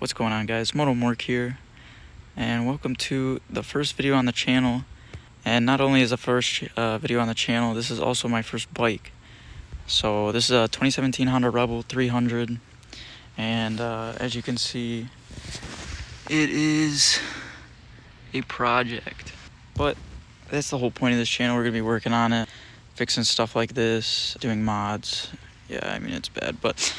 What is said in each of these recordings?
What's going on, guys? Motomork here, and welcome to the first video on the channel. And not only is the first video on the channel, this is also my first bike. So this is a 2017 Honda Rebel 300, and as you can see, it is a project. But that's the whole point of this channel. We're gonna be working on it, fixing stuff like this, doing mods. Yeah, I mean, it's bad, but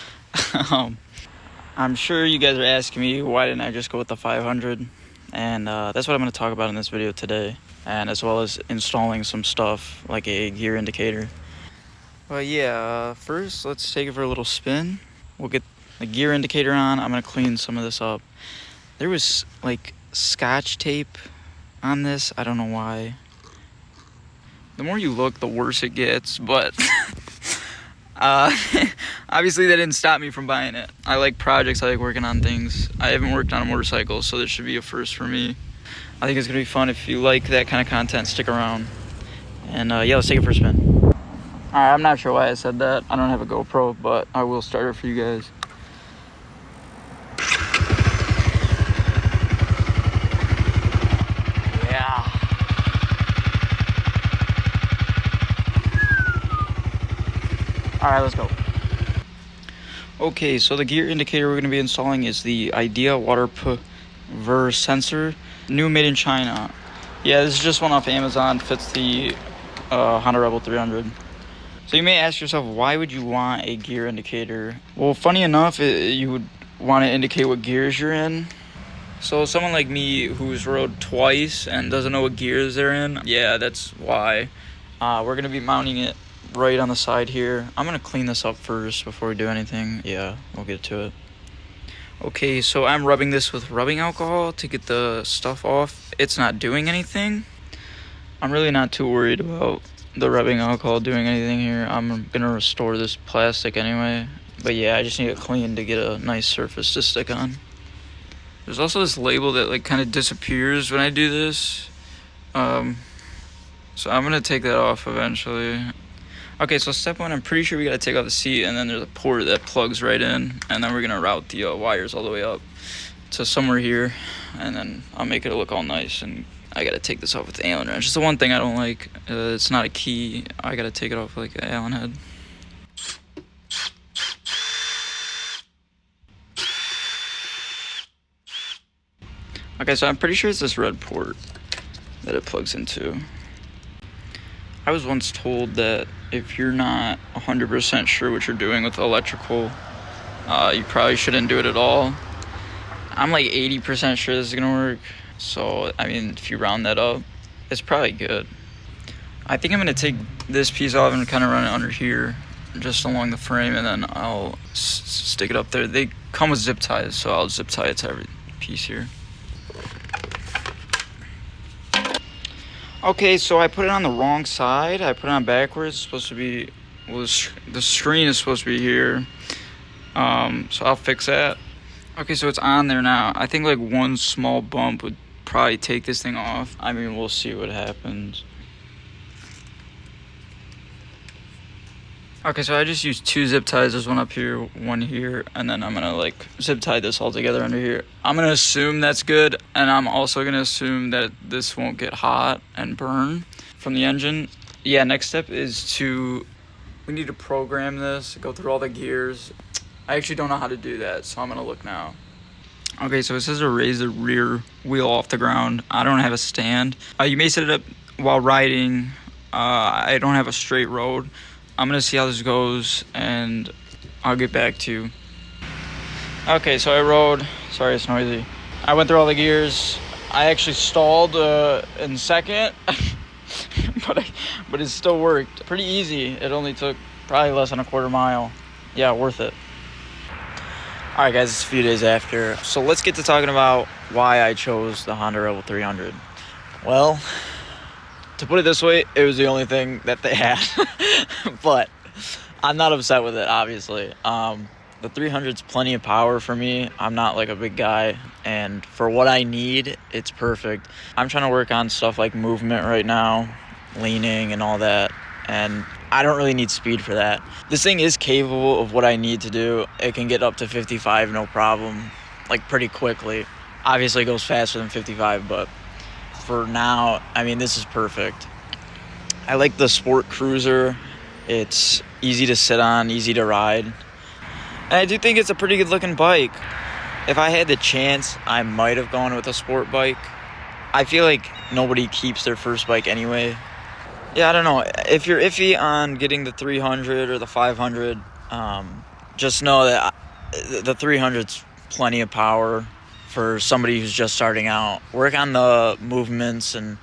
I'm sure you guys are asking me why didn't I just go with the 500, and that's what I'm going to talk about in this video today, and as well as installing some stuff like a gear indicator. But yeah, first let's take it for a little spin. We'll get the gear indicator on. I'm going to clean some of this up. There was like scotch tape on this. I don't know why. The more you look, the worse it gets, but obviously that didn't stop me from buying it. I like projects, I like working on things. I haven't worked on a motorcycle, so this should be a first for me. I think it's gonna be fun. If you like that kind of content, stick around. And yeah, let's take it for a spin. Alright, I'm not sure why I said that. I don't have a GoPro, but I will start it for you guys. Alright, let's go. Okay, so the gear indicator we're going to be installing is the Idea Water Ver sensor, new, made in China. Yeah, this is just one off Amazon, fits the Honda Rebel 300. So you may ask yourself, why would you want a gear indicator? Well, funny enough, you would want to indicate what gears you're in. So someone like me who's rode twice and doesn't know what gears they're in, yeah, that's why. We're going to be mounting it right on the side here. I'm gonna clean this up first before we do anything. Yeah, we'll get to it. Okay, so I'm rubbing this with rubbing alcohol to get the stuff off. It's not doing anything. I'm really not too worried about the rubbing alcohol doing anything here. I'm gonna restore this plastic anyway. But yeah, I just need it clean to get a nice surface to stick on. There's also this label that like kind of disappears when I do this. So I'm gonna take that off eventually. Okay, so step one, I'm pretty sure we gotta take off the seat, and then there's a port that plugs right in, and then we're gonna route the wires all the way up to somewhere here, and then I'll make it look all nice. And I gotta take this off with the Allen wrench. It's the one thing I don't like. It's not a key. I gotta take it off like an Allen head. Okay, so I'm pretty sure it's this red port that it plugs into. I was once told that if you're not 100% sure what you're doing with electrical, you probably shouldn't do it at all. I'm like 80% sure this is gonna work. So, I mean, if you round that up, it's probably good. I think I'm gonna take this piece off and kind of run it under here, just along the frame, and then I'll stick it up there. They come with zip ties, so I'll zip tie it to every piece here. Okay, so I put it on the wrong side. I put it on backwards. It's supposed to be, well, the screen is supposed to be here. So I'll fix that. Okay, so it's on there now. I think like one small bump would probably take this thing off. I mean, we'll see what happens. Okay, so I just used two zip ties. There's one up here, one here, and then I'm gonna like zip tie this all together under here. I'm gonna assume that's good, and I'm also gonna assume that this won't get hot and burn from the engine. Yeah, next step is we need to program this, go through all the gears. I actually don't know how to do that, so I'm gonna look now. Okay, so it says to raise the rear wheel off the ground. I don't have a stand. You may set it up while riding. I don't have a straight road. I'm gonna see how this goes, and I'll get back to you. Okay, so I rode. Sorry, it's noisy. I went through all the gears. I actually stalled in second, but it still worked. Pretty easy. It only took probably less than a quarter mile. Yeah, worth it. All right, guys, it's a few days after. So let's get to talking about why I chose the Honda Rebel 300. Well, to put it this way, it was the only thing that they had. But I'm not upset with it, obviously. The 300's plenty of power for me. I'm not like a big guy, and for what I need, it's perfect. I'm trying to work on stuff like movement right now, leaning and all that, and I don't really need speed for that. This thing is capable of what I need to do. It can get up to 55, no problem. like pretty quickly. Obviously it goes faster than 55, but for now, I mean, this is perfect. I like the Sport Cruiser. It's easy to sit on, easy to ride. And I do think it's a pretty good looking bike. If I had the chance, I might have gone with a sport bike. I feel like nobody keeps their first bike anyway. Yeah, I don't know. If you're iffy on getting the 300 or the 500, just know that the 300's plenty of power for somebody who's just starting out. Work on the movements and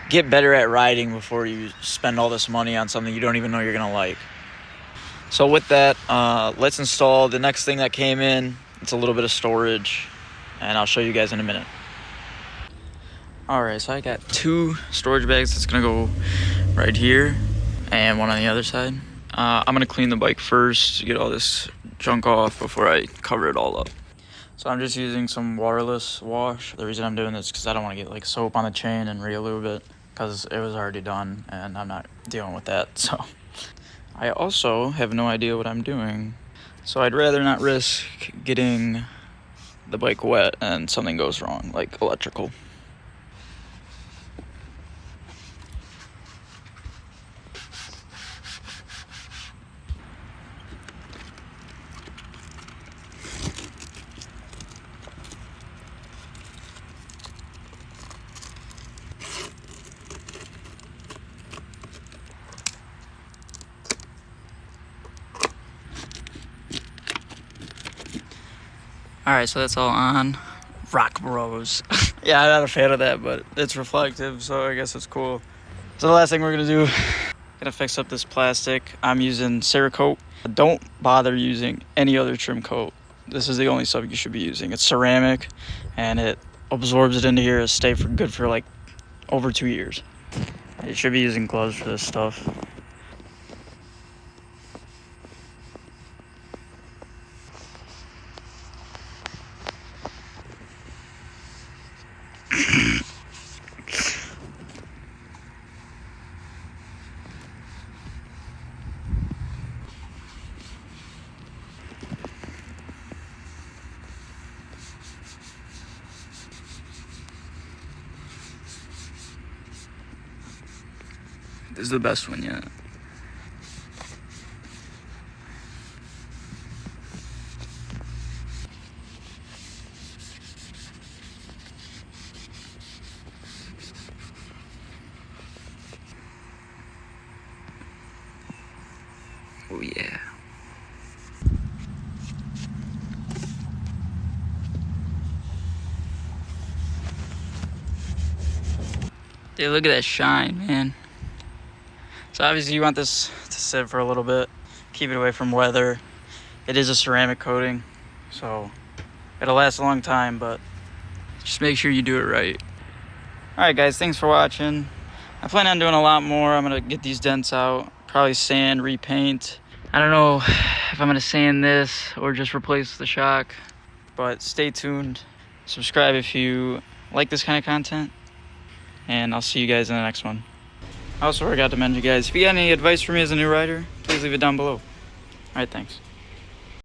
get better at riding before you spend all this money on something you don't even know you're going to like. So with that, let's install the next thing that came in. It's a little bit of storage, and I'll show you guys in a minute. Alright, so I got 2 storage bags that's going to go right here and one on the other side. I'm going to clean the bike first to get all this junk off before I cover it all up. So I'm just using some waterless wash. The reason I'm doing this is because I don't want to get like soap on the chain and re-lube it, because it was already done and I'm not dealing with that. So I also have no idea what I'm doing. So I'd rather not risk getting the bike wet and something goes wrong, like electrical. Alright, so that's all on. Rock Bros. Yeah, I'm not a fan of that, but it's reflective, so I guess it's cool. So the last thing we're gonna do, gonna fix up this plastic. I'm using Cerakote. Don't bother using any other trim coat. This is the only stuff you should be using. It's ceramic, and it absorbs it into here. It'll stay for good for like over 2 years. You should be using gloves for this stuff. This is the best one yet. Oh yeah. Dude, look at that shine, man. So obviously you want this to sit for a little bit, keep it away from weather. It is a ceramic coating, so it'll last a long time, but just make sure you do it right. Alright guys, thanks for watching. I plan on doing a lot more. I'm gonna get these dents out, probably sand, repaint. I don't know if I'm gonna sand this or just replace the shock, but stay tuned. Subscribe if you like this kind of content, and I'll see you guys in the next one. I also forgot to mention, guys, if you got any advice for me as a new rider, please leave it down below. Alright, thanks.